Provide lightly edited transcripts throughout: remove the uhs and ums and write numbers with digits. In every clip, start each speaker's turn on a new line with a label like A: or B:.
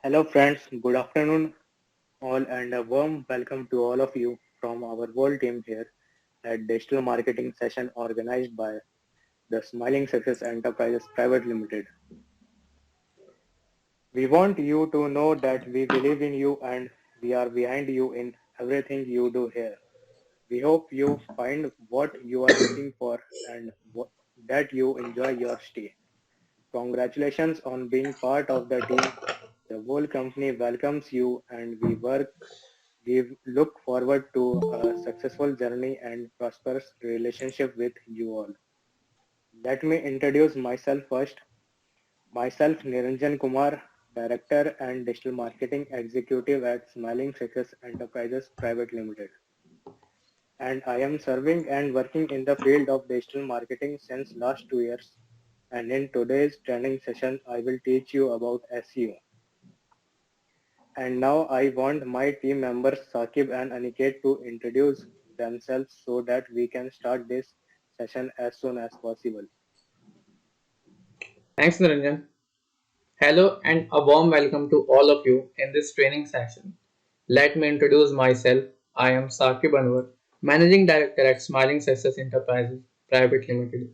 A: Hello, friends. Good afternoon, all, and a warm welcome to all of you from our whole team here at Digital Marketing Session organized by the Smiling Success Enterprises Private Limited. We want you to know that we believe in you and we are behind you in everything you do here. We hope you find what you are looking for and that you enjoy your stay. Congratulations on being part of the team. The whole company welcomes you and we look forward to a successful journey and prosperous relationship with you all. Let me introduce myself first. Myself, Niranjan Kumar, Director and Digital Marketing Executive at Smiling Success Enterprises Private Limited. And I am serving and working in the field of digital marketing since last 2 years. And in today's training session, I will teach you about SEO. And now I want my team members Saqib and Aniket to introduce themselves so that we can start this session as soon as possible.
B: Thanks, Niranjan. Hello and a warm welcome to all of you in this training session. Let me introduce myself. I am Saqib Anwar, Managing Director at Smiling Success Enterprises Private Limited.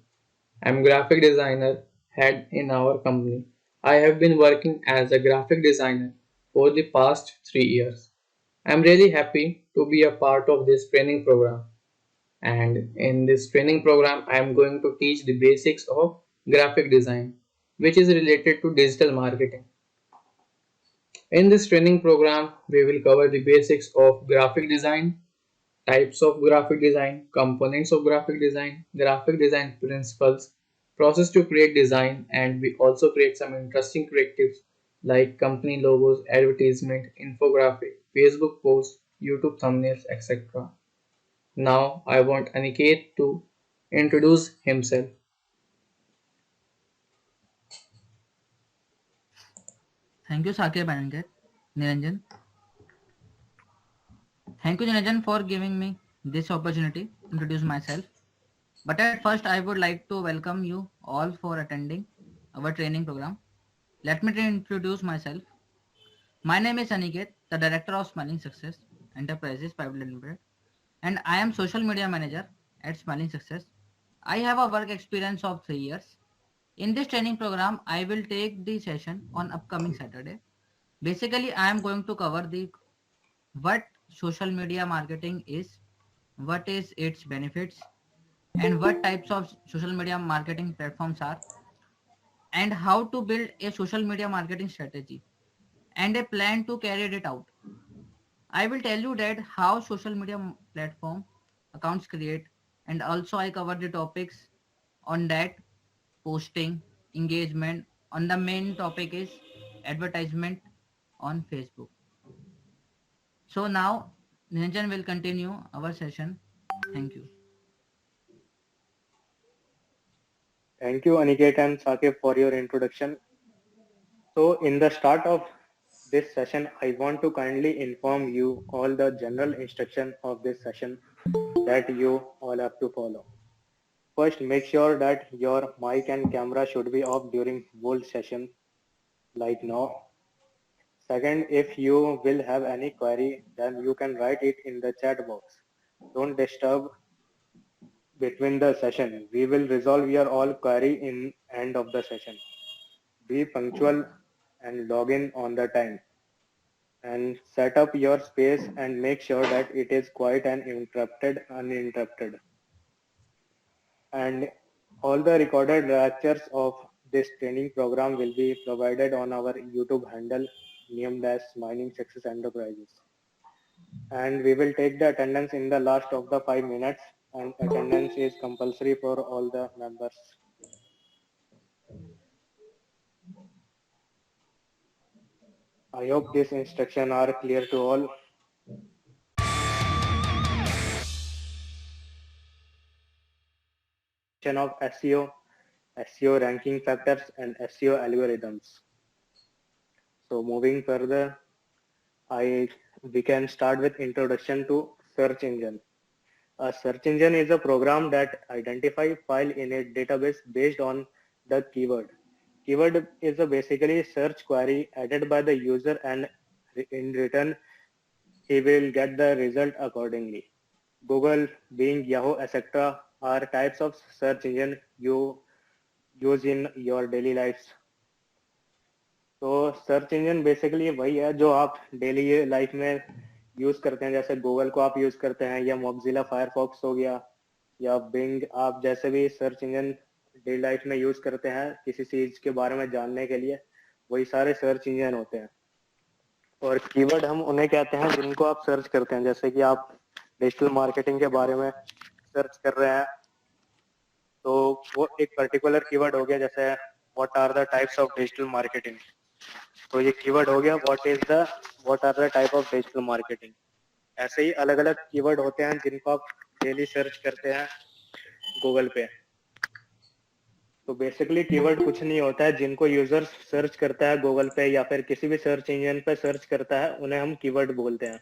B: I am graphic designer head in our company. I have been working as a graphic designer for the past 3 years. I am really happy to be a part of this training program. And in this training program, I am going to teach the basics of graphic design, which is related to digital marketing. In this training program, we will cover the basics of graphic design, types of graphic design, components of graphic design principles, process to create design, and we also create some interesting creatives like company logos, advertisement, infographic, Facebook posts, YouTube thumbnails, etc. Now I want Aniket to introduce himself.
C: Thank you, Sakir Banangar. Niranjan. Thank you, Niranjan, for giving me this opportunity to introduce myself. But at first, I would like to welcome you all for attending our training program. Let me introduce myself. My name is Aniket, the Director of Smiling Success Enterprises Private Limited, and I am Social Media Manager at Smiling Success. I have a work experience of 3 years. In this training program, I will take the session on upcoming Saturday. Basically, I am going to cover the what social media marketing is, what is its benefits, and what types of social media marketing platforms are, and how to build a social media marketing strategy and a plan to carry it out. I will tell you that how social media platform accounts create, and also I cover the topics on that posting, engagement. On the main topic is advertisement on Facebook. So now Niranjan will continue our session. Thank you.
A: Thank you, Aniket and Saqib, for your introduction. So, in the start of this session, I want to kindly inform you all the general instruction of this session that you all have to follow. First, make sure that your mic and camera should be off during whole session like now. Second, if you will have any query, then you can write it in the chat box. Don't disturb between the session. We will resolve your all query in end of the session. Be punctual and log in on the time. And set up your space and make sure that it is quiet and uninterrupted. And all the recorded lectures of this training program will be provided on our YouTube handle named as Mining Success Enterprises. And we will take the attendance in the last of the 5 minutes, and attendance is compulsory for all the members. I hope these instructions are clear to all. Of SEO, SEO ranking factors, and SEO algorithms. So moving further, I we can start with introduction to search engine. A search engine is a program that identifies file in a database based on the keyword. keyword is a basically search query added by the user, and in return he will get the result accordingly. Google, Bing, Yahoo, etc. are types of search engine you use in your daily lives. तो search engine basically वही है जो आप daily life में use करते हैं, जैसे Google को आप यूज करते हैं, या मोक्सिला फायरफॉक्स हो गया, या बिंग, आप जैसे भी सर्च इंजन डेली लाइफ में यूज करते हैं किसी चीज के बारे में जानने के लिए, वही सारे सर्च इंजन होते हैं। और कीवर्ड हम उन्हें कहते हैं जिनको आप सर्च करते हैं, जैसे कि आप डिजिटल मार्केटिंग के बारे में सर्च कर रहे हैं तो वो एक पर्टिकुलर कीवर्ड हो गया, जैसे what are the types of digital marketing, तो ये कीवर्ड हो गया what are the type of digital marketing. ऐसे ही अलग अलग कीवर्ड होते हैं जिनको आप डेली सर्च करते हैं गूगल पे। तो बेसिकली कीवर्ड कुछ नहीं होता है, जिनको यूजर सर्च करता है गूगल पे या फिर किसी भी सर्च इंजन पे सर्च करता है उन्हें हम कीवर्ड बोलते हैं।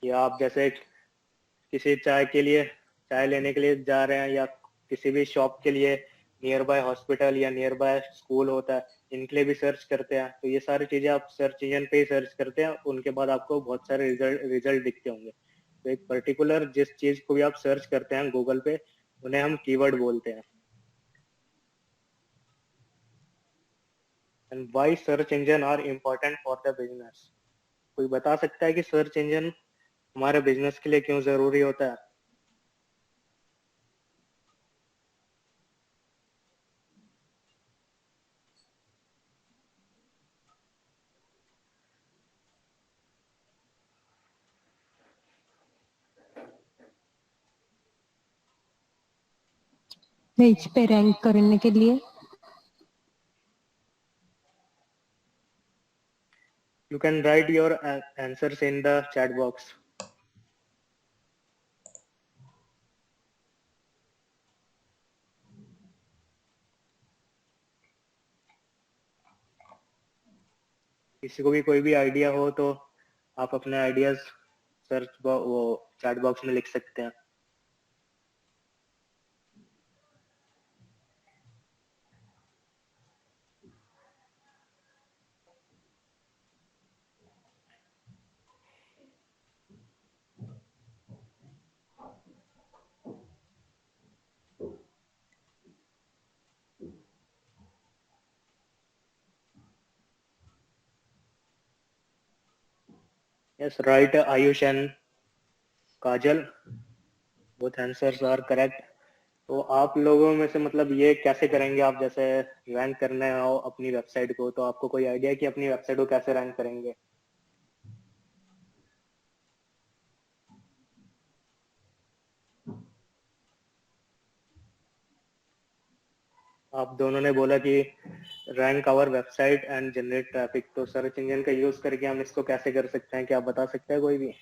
A: या आप जैसे किसी चाय लेने के लिए जा रहे हैं, या किसी भी शॉप के लिए नियर बाय हॉस्पिटल या नियर बाय स्कूल होता है, इनके लिए भी सर्च करते हैं। तो ये सारी चीजें आप सर्च इंजन पे ही सर्च करते हैं, उनके बाद आपको बहुत सारे रिजल्ट दिखते होंगे। तो एक पर्टिकुलर जिस चीज को भी आप सर्च करते हैं गूगल पे, उन्हें हम कीवर्ड बोलते हैं। And why search engine are important for the business? कोई बता सकता है कि सर्च इंजन हमारे बिजनेस के लिए क्यों जरूरी होता है?
D: पेज पे रैंक करने के लिए।
A: You can write your answers in the chat box. किसी को भी कोई भी आइडिया हो तो आप अपने आइडियाज वो चैट बॉक्स में लिख सकते हैं। Yes, right, Ayush and Kajal, both answers are correct. तो आप लोगों में से मतलब ये कैसे करेंगे? आप जैसे रैंक करने हो अपनी वेबसाइट को, तो आपको कोई आइडिया कि अपनी वेबसाइट को कैसे रैंक करेंगे? आप दोनों ने बोला कि rank our website and generate traffic, तो सर्च इंजन का यूज करके हम इसको कैसे कर सकते हैं? क्या आप बता सकते हैं कोई भी?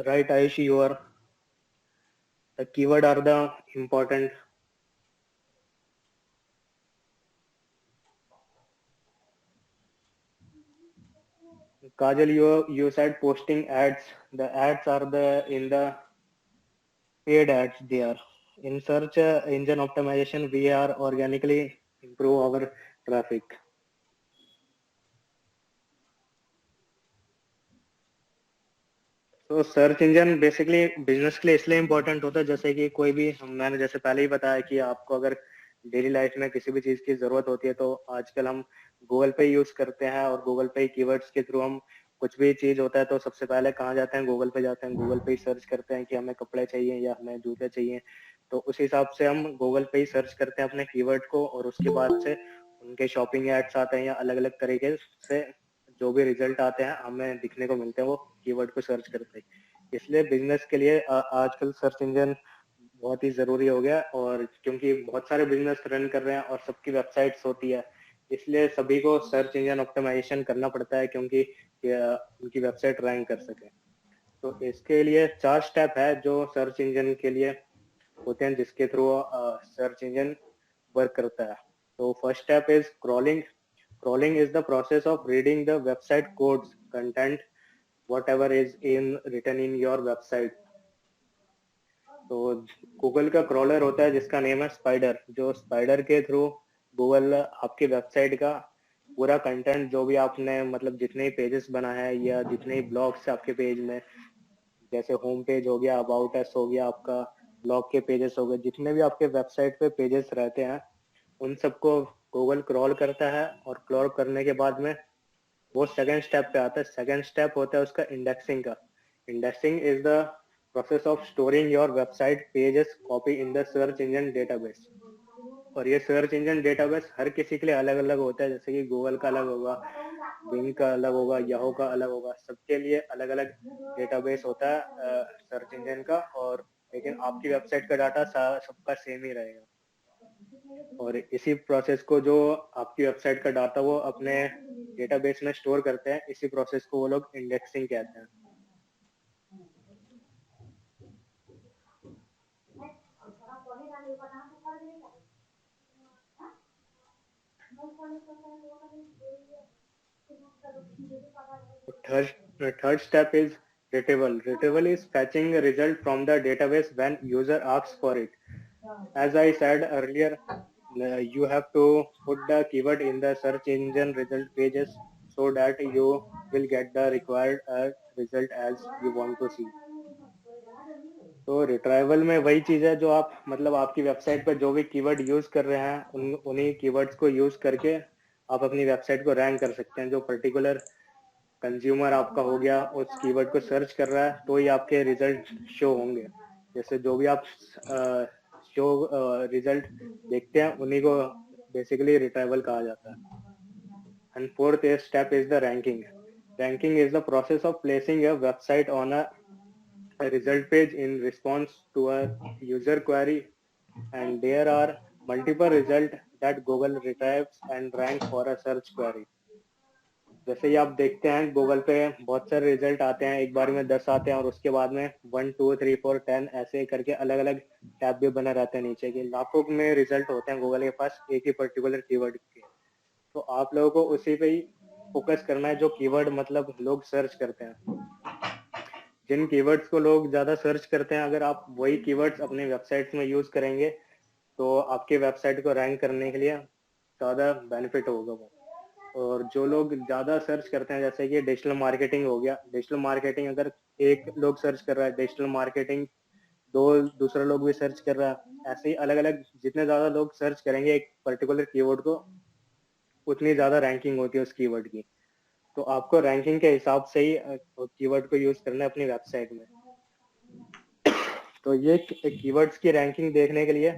A: Right, Ayush, you are the keyword are the important. Kajal, you said posting ads. The ads are the in the paid ads there. In search engine optimization, we are organically improve our traffic. तो search engine basically business के लिए इसलिए important होता है, जैसे कि कोई भी मैंने जैसे पहले ही बताया कि आपको अगर डेली लाइफ में किसी भी चीज की जरूरत होती है तो आजकल हम गूगल पे यूज करते हैं, और गूगल पे कीवर्ड्स के थ्रू हम कुछ भी चीज होता है तो सबसे पहले कहाँ जाते हैं? गूगल पे जाते हैं। गूगल पे ही सर्च करते हैं कि हमें कपड़े चाहिए या हमें जूते चाहिए, तो उस हिसाब से हम गूगल पे ही सर्च करते हैं अपने कीवर्ड को, और उसके बाद से उनके शॉपिंग एड्स आते हैं या अलग अलग तरीके से जो भी रिजल्ट आते हैं हमें दिखने को मिलते हैं वो कीवर्ड को सर्च करते हैं। इसलिए बिजनेस के लिए आजकल सर्च इंजन बहुत ही जरूरी हो गया, और क्योंकि बहुत सारे बिजनेस रन कर रहे हैं और सबकी वेबसाइट्स होती है, इसलिए सभी को सर्च इंजन ऑप्टिमाइजेशन करना पड़ता है, क्योंकि उनकी वेबसाइट रैंक कर सके। तो इसके लिए 4 स्टेप है जो सर्च इंजन के लिए होते हैं, जिसके थ्रू सर्च इंजन वर्क करता है। तो first step is crawling. Crawling is the process of reading the website codes, content, whatever is written in your website. तो गूगल का क्रॉलर होता है जिसका नेम है स्पाइडर, जो स्पाइडर के थ्रू गूगल आपकी वेबसाइट का पूरा कंटेंट, जो भी आपने मतलब जितने ही पेजेस बना है या जितने ही ब्लॉग्स आपके पेज में, जैसे होम पेज हो गया, अबाउट अस हो गया, आपका ब्लॉग के पेजेस हो गए, जितने भी आपके वेबसाइट पे पेजेस रहते हैं उन सबको गूगल क्रॉल करता है, और क्रॉल करने के बाद में वो सेकंड स्टेप पे आता है। सेकंड स्टेप होता है उसका इंडेक्सिंग का। Indexing is the process of storing your website pages copy in the search engine database. और ये सर्च इंजन डेटाबेस हर किसी के लिए अलग अलग होता है, जैसे कि गूगल का अलग होगा, बिंग का अलग होगा, याहू का अलग होगा, सबके लिए अलग अलग डेटाबेस होता है सर्च इंजन का। और लेकिन आपकी वेबसाइट का डाटा सबका सेम ही रहेगा, और इसी प्रोसेस को जो आपकी वेबसाइट का डाटा वो अपने डेटाबेस में स्टोर करते हैं, इसी प्रोसेस को वो लोग इंडेक्सिंग कहते हैं। Third step is retrieval. Retrieval is fetching a result from the database when user asks for it. As I said earlier, you have to put the keyword in the search engine result pages so that you will get the required result as you want to see. तो retrieval में वही चीज है जो आप मतलब आपकी website पर जो भी कीवर्ड यूज कर रहे हैं उन्हीं कीवर्ड्स को यूज करके आप अपनी वेबसाइट को रैंक कर सकते हैं। जो पर्टिकुलर कंज्यूमर आपका हो गया उस कीवर्ड को सर्च कर रहा है तो ही आपके रिजल्ट शो होंगे। जैसे जो भी आप शो रिजल्ट देखते हैं उन्हीं को बेसिकली रिट्राइवल कहा जाता है। And fourth step is the ranking. Ranking is the process of placing a website on a result page in response to a user query, and there are multiple results that Google retrieves and rank for a search query. जैसे ही आप देखते हैं Google पे बहुत सारे result आते हैं, एक बार में 10 आते हैं और उसके बाद में 1 2 3 4 10 ऐसे करके अलग अलग टैब भी बने रहते हैं नीचे के। लाखों में रिजल्ट होते हैं गूगल के पास एक ही पर्टिकुलर कीवर्ड के। तो आप लोगों को उसी पे ही फोकस करना है जो कीवर्ड मतलब लोग सर्च करते हैं। जिन कीवर्ड्स को लोग ज्यादा सर्च करते हैं, अगर आप वही कीवर्ड्स अपने वेबसाइट में यूज करेंगे तो आपके वेबसाइट को रैंक करने के लिए ज्यादा बेनिफिट होगा वो। और जो लोग ज्यादा सर्च करते हैं, जैसे कि डिजिटल मार्केटिंग हो गया, डिजिटल मार्केटिंग अगर एक लोग सर्च कर रहा है, डिजिटल मार्केटिंग दूसरा लोग भी सर्च कर रहा है, ऐसे ही अलग अलग जितने ज्यादा लोग सर्च करेंगे एक पर्टिकुलर कीवर्ड को उतनी ज्यादा रैंकिंग होती है उस कीवर्ड की। तो आपको रैंकिंग के हिसाब से ही कीवर्ड को यूज करना है अपनी वेबसाइट में। तो ये कीवर्ड्स की रैंकिंग देखने के लिए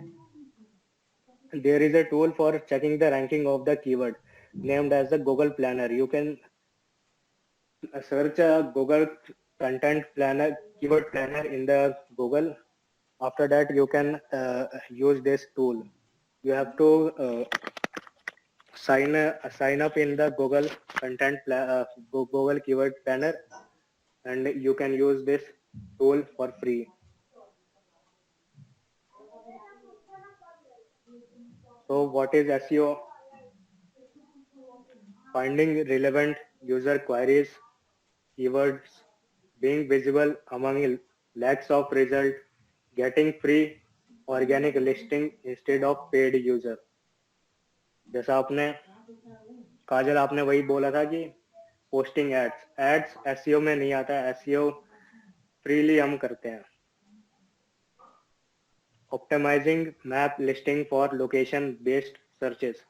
A: there is a tool for checking the ranking of the keyword named as the Google Planner. You can search a Google content planner, keyword planner in the Google. After that, you can use this tool. You have to sign up in the Google Google keyword planner, and you can use this tool for free. So what is SEO? Finding relevant user queries, keywords, being visible among lakhs of results, getting free organic listing instead of paid user. जैसा आपने काजल आपने वही बोला था कि posting ads SEO में नहीं आता है, एसईओ फ्रीली हम करते हैं। Optimising map listing for location based searches,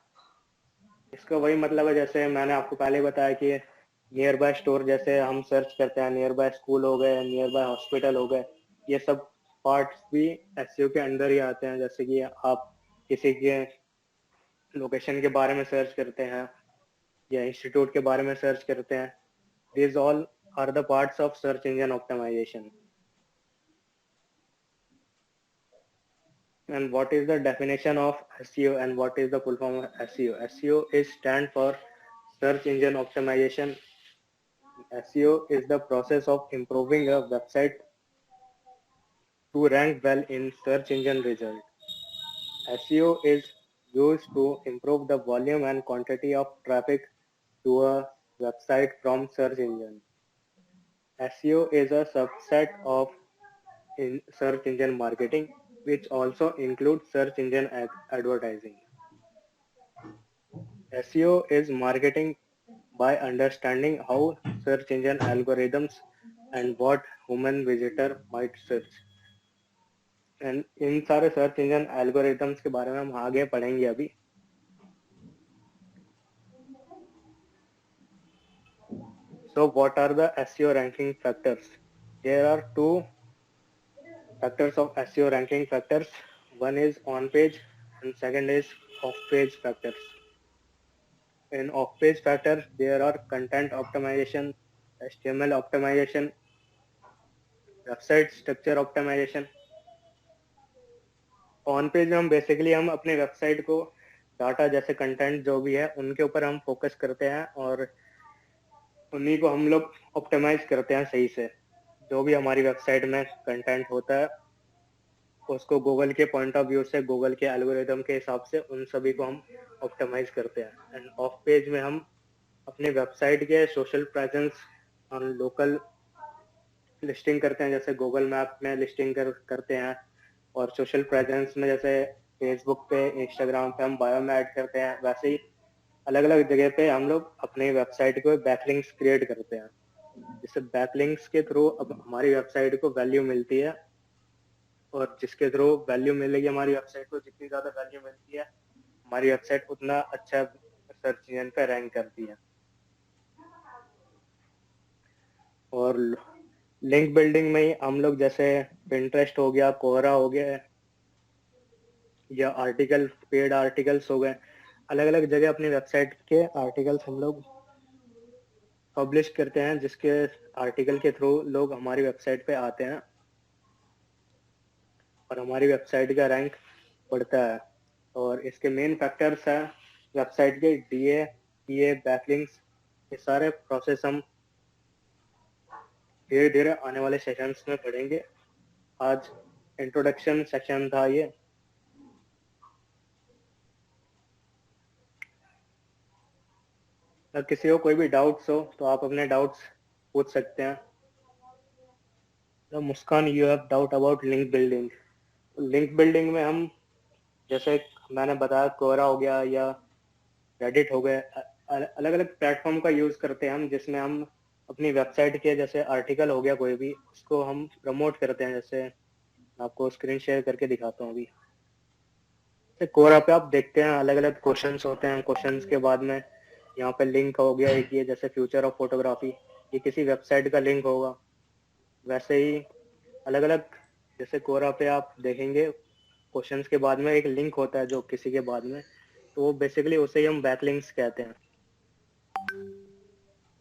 A: इसका वही मतलब है जैसे मैंने आपको पहले बताया कि नियर बाय स्टोर जैसे हम सर्च करते हैं, नियर बाय स्कूल हो गए, नियर बाय हॉस्पिटल हो गए, ये सब पार्ट्स भी एसईओ के अंदर ही आते हैं। जैसे कि आप किसी के लोकेशन के बारे में सर्च करते हैं या इंस्टीट्यूट के बारे में सर्च करते हैं, these all are the parts of search engine optimization. And what is the definition of SEO and what is the full form of SEO? SEO is stand for search engine optimization. SEO is the process of improving a website to rank well in search engine result. SEO is used to improve the volume and quantity of traffic to a website from search engine. SEO is a subset of search engine marketing, which also includes search engine advertising. SEO is marketing by understanding how search engine algorithms and what human visitor might search. And इन सारे search engine algorithms के बारे में हम आगे पढ़ेंगे अभी. So what are the SEO ranking factors? There are two factors of SEO ranking factors. One is on page and second is off page factors. In off page factors, there are content optimization, HTML optimization, website structure optimization. On page में हम basically हम अपने website को data जैसे content जो भी है उनके ऊपर हम फोकस करते हैं और उन्हीं को हम लोग ऑप्टिमाइज करते हैं सही से. जो भी हमारी वेबसाइट में कंटेंट होता है उसको गूगल के पॉइंट ऑफ व्यू से, गूगल के एल्गोरिथम के हिसाब से उन सभी को हम ऑप्टिमाइज करते हैं. एंड ऑफ पेज में हम अपनी वेबसाइट के सोशल प्रेजेंस और लोकल लिस्टिंग करते हैं, जैसे गूगल मैप में लिस्टिंग करते हैं, और सोशल प्रेजेंस में जैसे फेसबुक पे, इंस्टाग्राम पे हम बायो में ऐड करते हैं. वैसे ही अलग अलग जगह पे हम लोग अपनी वेबसाइट को बैकलिंक्स क्रिएट करते हैं, जिससे बैकलिंक्स के थ्रू अब हमारी वेबसाइट को वैल्यू मिलती है, और जिसके थ्रू वैल्यू मिलेगी हमारी वेबसाइट को, जितनी ज्यादा वैल्यू मिलती है हमारी वेबसाइट उतना अच्छा सर्च इंजन पे रैंक करती है. और लिंक बिल्डिंग में ही हम लोग जैसे पिंटरेस्ट हो गया, कोहरा हो गया, या आर्टिकल, पेड आर्टिकल्स हो गए, अलग अलग जगह अपनी वेबसाइट के आर्टिकल्स हम लोग पब्लिश करते हैं, जिसके आर्टिकल के थ्रू लोग हमारी वेबसाइट पे आते हैं और हमारी वेबसाइट का रैंक बढ़ता है. और इसके मेन फैक्टर्स हैं वेबसाइट के DA, PA, बैकलिंक्स. ये सारे प्रोसेस हम धीरे धीरे आने वाले सेशंस में पढ़ेंगे. आज इंट्रोडक्शन सेक्शन था ये. अगर किसी को कोई भी डाउट्स हो तो आप अपने डाउट्स पूछ सकते हैं. तो Muskan, you have doubt about link building. Link building में हम जैसे मैंने बताया कोरा हो गया या रेडिट हो गए, अलग अलग प्लेटफॉर्म का यूज करते हैं हम, जिसमें हम अपनी वेबसाइट के जैसे आर्टिकल हो गया कोई भी, उसको हम प्रमोट करते हैं. जैसे आपको स्क्रीन शेयर करके दिखाता हूँ अभी. कोरा पे आप देखते हैं अलग अलग क्वेश्चंस होते हैं. क्वेश्चंस के बाद में यहाँ पे लिंक हो गया एक, ये जैसे फ्यूचर ऑफ फोटोग्राफी, ये किसी वेबसाइट का लिंक होगा. वैसे ही अलग अलग जैसे कोरा पे आप देखेंगे क्वेश्चंस के बाद में एक लिंक होता है जो किसी के बाद में, तो बेसिकली उसे ही हम बैकलिंक्स कहते हैं.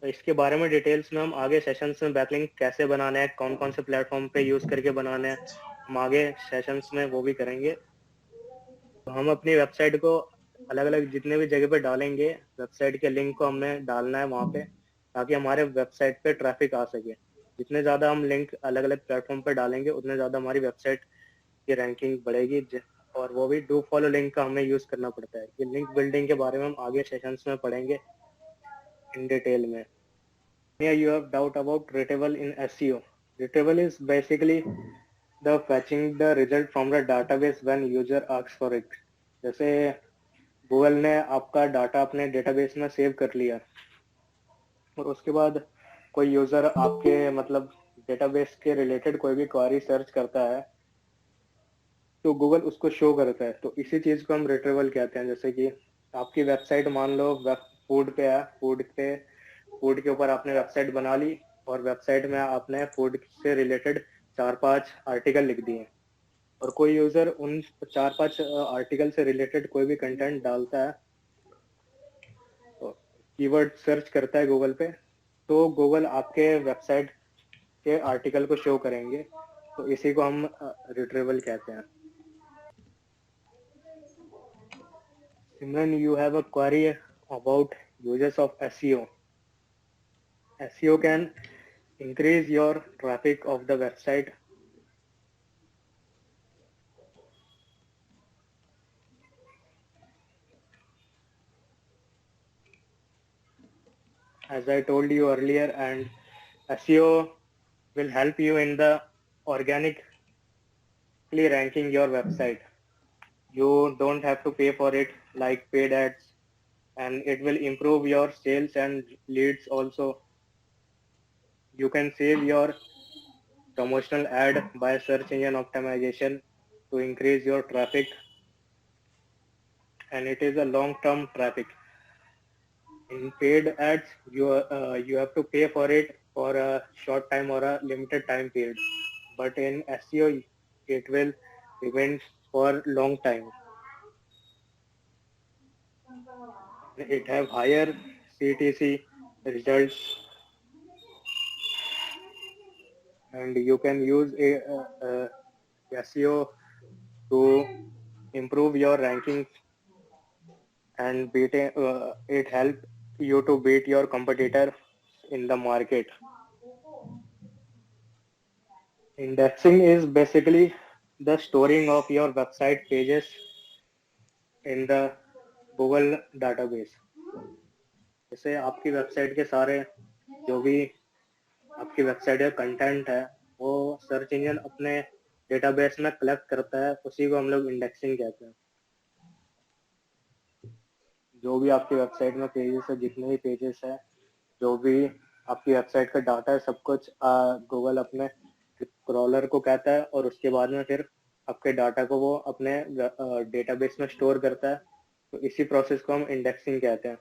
A: तो इसके बारे में डिटेल्स में हम आगे सेशंस में बैकलिंक कैसे बनाना है, कौन कौन से प्लेटफॉर्म पे यूज करके बनाना है, हम आगे सेशंस में वो भी करेंगे. तो हम अपनी वेबसाइट को अलग अलग जितने भी जगह पे डालेंगे, वेबसाइट के लिंक को हमें डालना है वहाँ पे, ताकि हमारे वेबसाइट पे ट्रैफिक आ सके. जितने ज़्यादा हम लिंक अलग अलग प्लेटफॉर्म पे डालेंगे उतने ज़्यादा हमारी वेबसाइट की रैंकिंग बढ़ेगी. और वो भी डू फॉलो लिंक का हमें यूज़ करना पड़ता है. ये लिंक बिल्डिंग के बारे में हम आगे सेशंस में पढ़ेंगे इन डिटेल में. Here you have doubt about retrieval in SEO. Retrieval is basically the fetching the result from the database when user asks for it. जैसे गूगल ने आपका डाटा अपने डेटाबेस में सेव कर लिया और उसके बाद कोई यूजर आपके मतलब डेटाबेस के रिलेटेड कोई भी क्वेरी सर्च करता है तो गूगल उसको शो करता है. तो इसी चीज को हम रिट्रीवल कहते हैं. जैसे कि आपकी वेबसाइट मान लो फूड पे है, फूड के ऊपर आपने वेबसाइट बना ली और वेबसाइट में आपने फूड से रिलेटेड 4-5 आर्टिकल लिख दिए, और कोई यूजर उन 4-5 आर्टिकल से रिलेटेड कोई भी कंटेंट डालता है, तो कीवर्ड सर्च करता है गूगल पे, तो गूगल आपके वेबसाइट के आर्टिकल को शो करेंगे। तो इसी को हम रिट्रीवल कहते हैं। Simran, you have a query about uses of SEO. SEO can increase your traffic of the website. As I told you earlier, and SEO will help you in the organically ranking your website. You don't have to pay for it like paid ads, and it will improve your sales and leads also. You can save your promotional ad by search engine optimization to increase your traffic, and it is a long-term traffic. In paid ads, you have to pay for it for a short time or a limited time period. But in SEO, it will remain for long time. It have higher CTC results, and you can use SEO to improve your rankings and it help you to beat your competitor in the market. Indexing is basically the storing of your website pages in the Google database. जैसे आपकी website के सारे जो भी आपकी website का content है वो सर्च इंजन अपने डेटाबेस में कलेक्ट करता है, उसी को हम लोग इंडेक्सिंग कहते हैं। जो भी आपकी वेबसाइट में पेजेस है, जितने भी पेजेस है, जो भी आपकी वेबसाइट का डाटा है, सब कुछ गूगल अपने क्रॉलर को कहता है और उसके बाद में फिर आपके डाटा को वो अपने डेटाबेस में स्टोर करता है। तो इसी प्रोसेस को हम इंडेक्सिंग कहते हैं।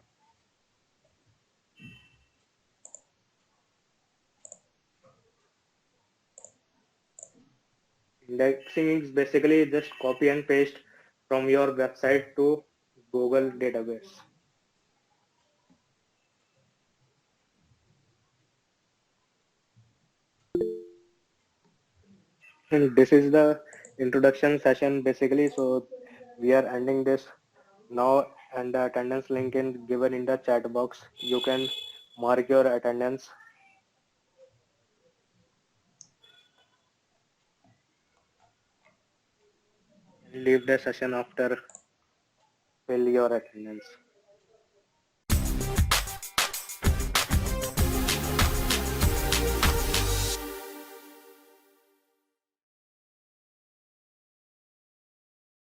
A: Indexing is basically just copy and paste from your website to Google database. And this is the introduction session basically. So we are ending this now, and the attendance link is given in the chat box. You can mark your attendance. Leave the session after fill your attendance.